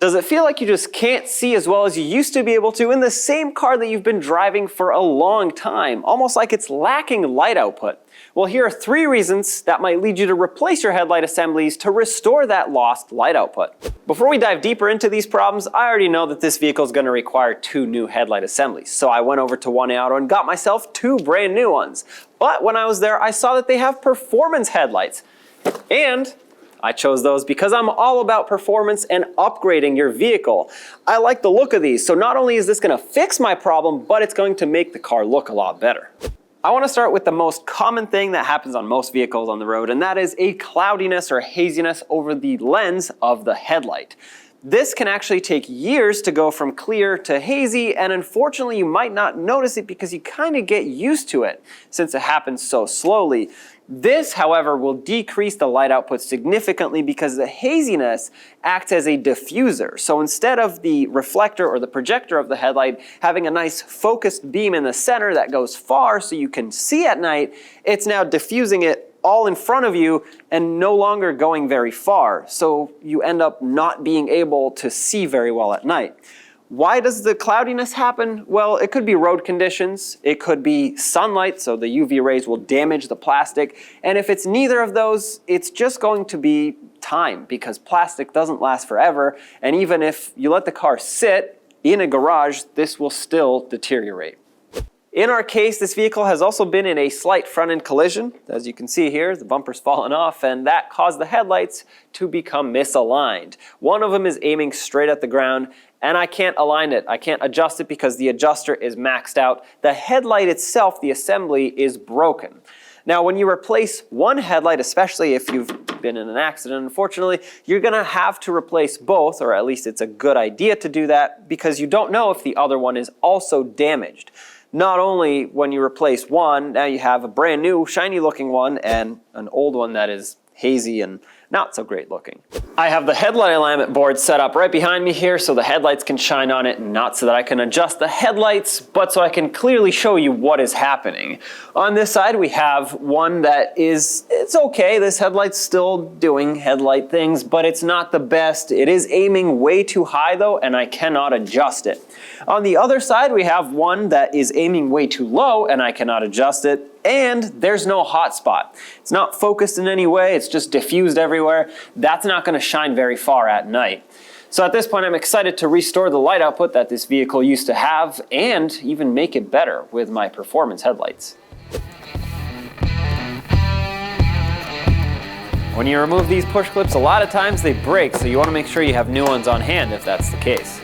Does it feel like you just can't see as well as you used to be able to in the same car that you've been driving for a long time? Almost like it's lacking light output. Well, here are 3 reasons that might lead you to replace your headlight assemblies to restore that lost light output. Before we dive deeper into these problems, I already know that this vehicle is going to require 2 new headlight assemblies. So I went over to One Auto and got myself 2 brand new ones. But when I was there, I saw that they have performance headlights. And I chose those because I'm all about performance and upgrading your vehicle. I like the look of these, so not only is this going to fix my problem, but it's going to make the car look a lot better. I want to start with the most common thing that happens on most vehicles on the road, and that is a cloudiness or haziness over the lens of the headlight. This can actually take years to go from clear to hazy, and unfortunately you might not notice it because you kind of get used to it since it happens so slowly. This, however, will decrease the light output significantly because the haziness acts as a diffuser. So instead of the reflector or the projector of the headlight having a nice focused beam in the center that goes far so you can see at night, it's now diffusing it all in front of you and no longer going very far. So you end up not being able to see very well at night. Why does the cloudiness happen? Well, it could be road conditions, it could be sunlight, so the UV rays will damage the plastic, and if it's neither of those, it's just going to be time, because plastic doesn't last forever, and even if you let the car sit in a garage, this will still deteriorate. In our case, this vehicle has also been in a slight front-end collision. As you can see here, the bumper's fallen off, and that caused the headlights to become misaligned. One of them is aiming straight at the ground, and I can't align it. I can't adjust it because the adjuster is maxed out. The headlight itself, the assembly, is broken. Now, when you replace one headlight, especially if you've been in an accident, unfortunately, you're going to have to replace both, or at least it's a good idea to do that, because you don't know if the other one is also damaged. Not only when you replace one, now you have a brand new shiny looking one and an old one that is hazy and not so great looking. I have the headlight alignment board set up right behind me here so the headlights can shine on it, not so that I can adjust the headlights, but so I can clearly show you what is happening. On this side we have one that it's okay, this headlight's still doing headlight things, but it's not the best. It is aiming way too high though, and I cannot adjust it. On the other side we have one that is aiming way too low and I cannot adjust it. And there's no hot spot. It's not focused in any way, it's just diffused everywhere. That's not going to shine very far at night. So at this point I'm excited to restore the light output that this vehicle used to have and even make it better with my performance headlights. When you remove these push clips, a lot of times they break, so you want to make sure you have new ones on hand if that's the case.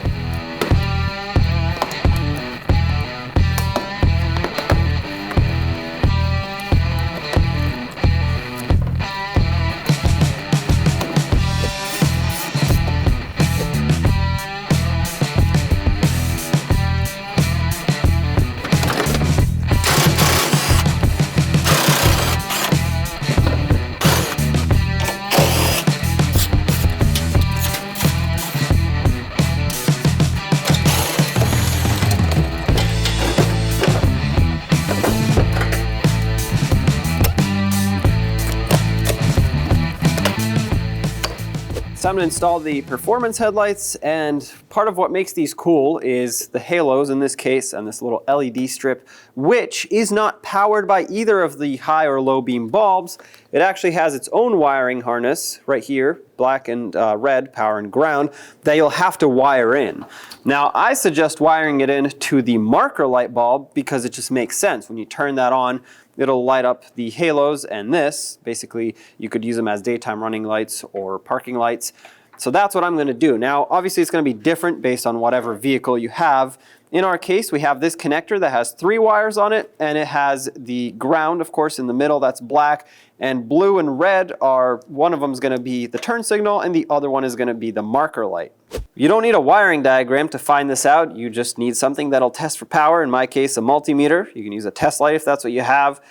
It's time to install the performance headlights, and part of what makes these cool is the halos in this case and this little LED strip, which is not powered by either of the high or low beam bulbs. It actually has its own wiring harness right here, black and red, power and ground, that you'll have to wire in. Now I suggest wiring it in to the marker light bulb because it just makes sense. When you turn that on, it'll light up the halos, and this, basically, you could use them as daytime running lights or parking lights. So that's what I'm going to do. Now, obviously, it's going to be different based on whatever vehicle you have. In our case, we have this connector that has 3 wires on it, and it has the ground, of course, in the middle, that's black, and blue and red are, one of them is going to be the turn signal, and the other one is going to be the marker light. You don't need a wiring diagram to find this out. You just need something that'll test for power. In my case, a multimeter. You can use a test light if that's what you have.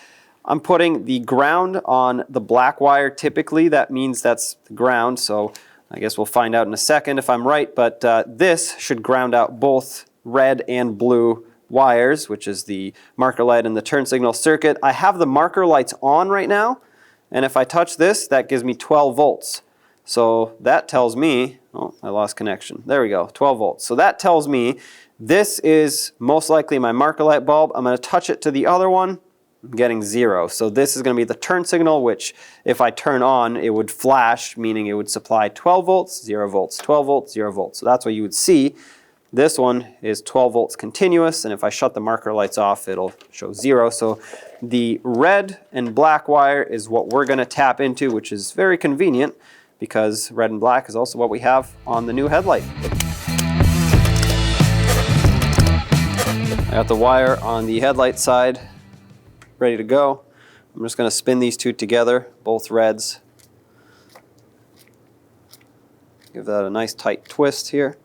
I'm putting the ground on the black wire. Typically, that means that's the ground, so I guess we'll find out in a second if I'm right, but this should ground out both red and blue wires, which is the marker light and the turn signal circuit. I have the marker lights on right now, and if I touch this, that gives me 12 volts. So that tells me, oh, I lost connection. There we go, 12 volts. So that tells me this is most likely my marker light bulb. I'm going to touch it to the other one. I'm getting 0. So this is going to be the turn signal, which if I turn on, it would flash, meaning it would supply 12 volts, 0 volts, 12 volts, 0 volts. So that's what you would see. This one is 12 volts continuous, and if I shut the marker lights off, it'll show 0. So the red and black wire is what we're going to tap into, which is very convenient because red and black is also what we have on the new headlight. I got the wire on the headlight side ready to go. I'm just going to spin these two together, both reds. Give that a nice tight twist here.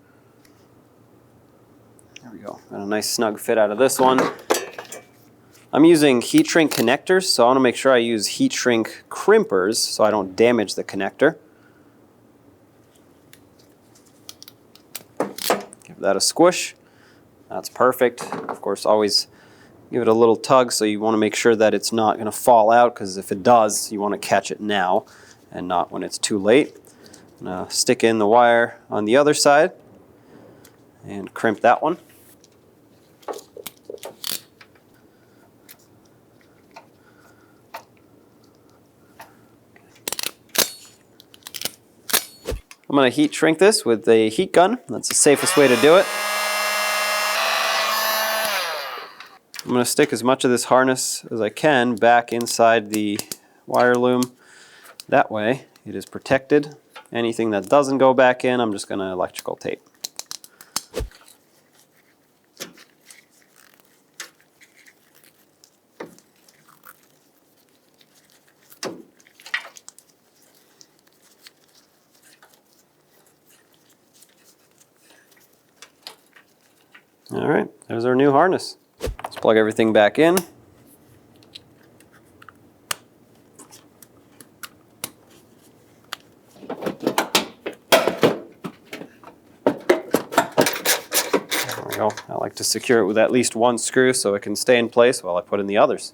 There we go. Got a nice snug fit out of this one. I'm using heat shrink connectors, so I want to make sure I use heat shrink crimpers so I don't damage the connector. Give that a squish. That's perfect. Of course, always give it a little tug, so you want to make sure that it's not going to fall out, because if it does, you want to catch it now and not when it's too late. I'm going to stick in the wire on the other side and crimp that one. I'm going to heat shrink this with a heat gun. That's the safest way to do it. I'm going to stick as much of this harness as I can back inside the wire loom. That way it is protected. Anything that doesn't go back in, I'm just going to electrical tape. All right, there's our new harness. Let's plug everything back in. There we go. I like to secure it with at least one screw so it can stay in place while I put in the others.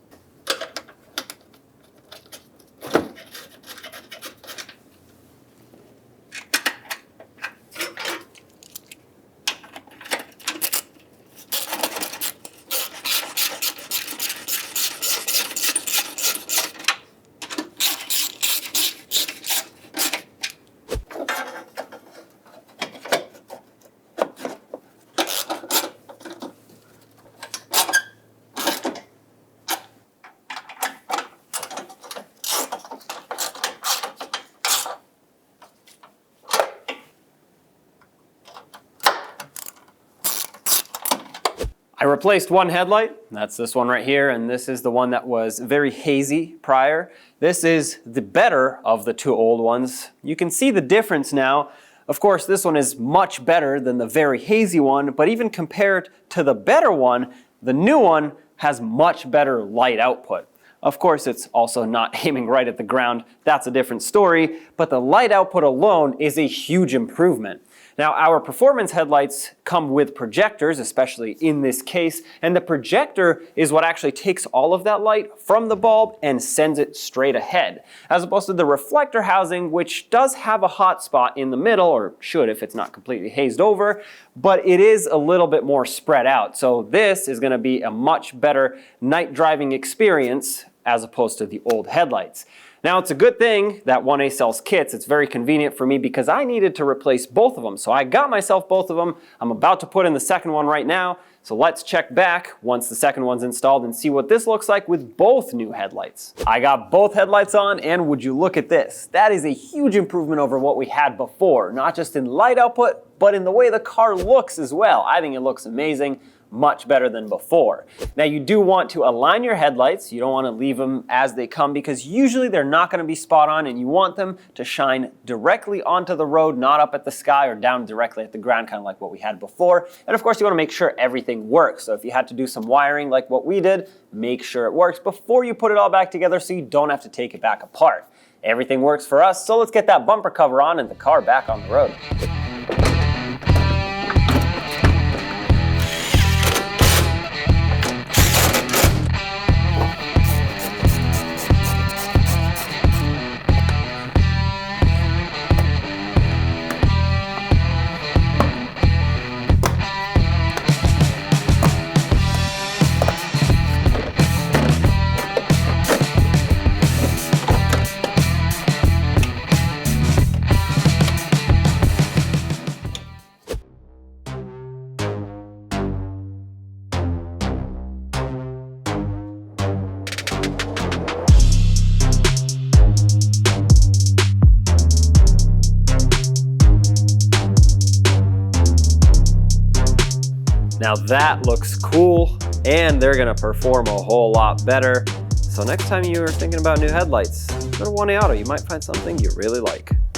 I replaced one headlight, that's this one right here, and this is the one that was very hazy prior. This is the better of the two old ones. You can see the difference now. Of course, this one is much better than the very hazy one, but even compared to the better one, the new one has much better light output. Of course, it's also not aiming right at the ground. That's a different story, but the light output alone is a huge improvement. Now, our performance headlights come with projectors, especially in this case, and the projector is what actually takes all of that light from the bulb and sends it straight ahead, as opposed to the reflector housing, which does have a hot spot in the middle, or should if it's not completely hazed over, but it is a little bit more spread out. So this is going to be a much better night driving experience as opposed to the old headlights. Now, it's a good thing that 1A sells kits. It's very convenient for me because I needed to replace both of them. So I got myself both of them. I'm about to put in the second one right now. So let's check back once the second one's installed and see what this looks like with both new headlights. I got both headlights on, and would you look at this? That is a huge improvement over what we had before, not just in light output, but in the way the car looks as well. I think it looks amazing. Much better than before. Now, you do want to align your headlights. You don't want to leave them as they come because usually they're not going to be spot on, and you want them to shine directly onto the road, not up at the sky or down directly at the ground, kind of like what we had before. And of course, you want to make sure everything works. So if you had to do some wiring like what we did, make sure it works before you put it all back together so you don't have to take it back apart. Everything works for us, so let's get that bumper cover on and the car back on the road. Now that looks cool, and they're gonna perform a whole lot better. So next time you are thinking about new headlights, go to 1A Auto. You might find something you really like.